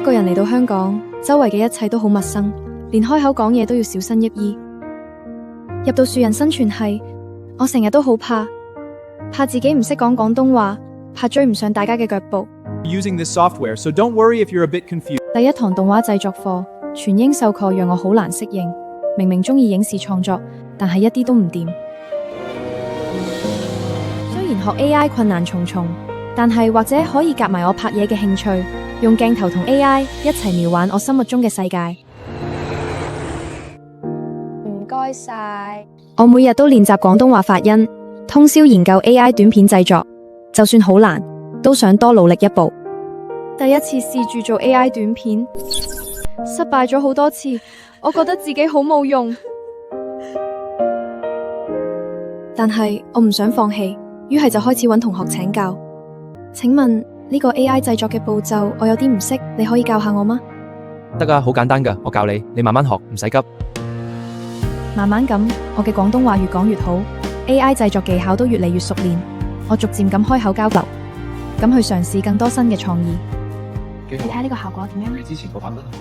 個人嚟到香港，周圍嘅一切都好陌生，連開口講嘢都要小心翼翼。入到樹人生存系，我成日都好怕自己唔識講廣東話，怕追唔上大家嘅腳步。Using this software, so don't worry if you're a bit confused. 第一堂動畫製作課，全英授課讓我好難適應。明明中意影視創作，但係一啲都唔掂。雖然學 AI 困難重重，但係或者可以夾埋我拍嘢嘅興趣，用鏡頭同 AI 一齊描畫我心目中嘅世界。唔該晒。我每日都練習廣東話發音，通宵研究 AI 短片製作，就算好難，都想多努力一步。第一次試住做 AI 短片，失敗咗好多次，我覺得自己好冇用。但係我唔想放棄，於係就開始揾同學請教。請問呢個 AI 製作嘅步驟我有啲唔識，你可以教下我嗎？得啊，好簡單㗎，我教你，你慢慢學，唔使急。慢慢咁，我嘅廣東話越講越好， AI 製作技巧都越嚟越熟練，我逐漸咁開口交流，咁去嘗試更多新嘅創意。你睇下呢個效果點樣？比之前個版本好。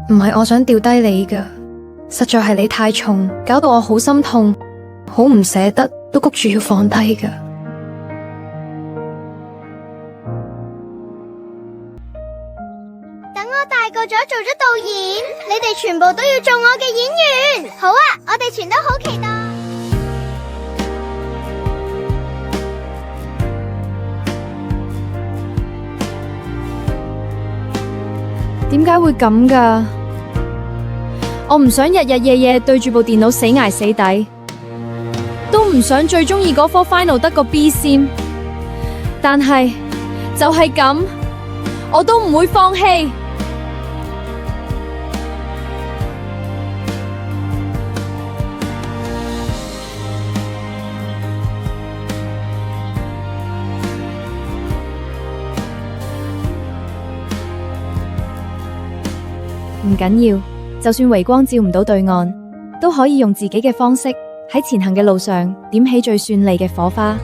唔係我想掉低你㗎，實在係你太重，搞到我好心痛，好唔捨得，都谷住要放低㗎。等我大個咗做咗導演，你哋全部都要做我嘅演員。好啊，我哋全都好期待。點解會咁㗎？我唔想日日夜夜對住部電腦死捱死抵，都唔想最鍾意嗰科 final 得個 B 先。但係就係咁，我都唔會放棄。唔緊要，就算微光照唔到對岸，都可以用自己嘅方式喺前行嘅路上點起最絢麗嘅火花。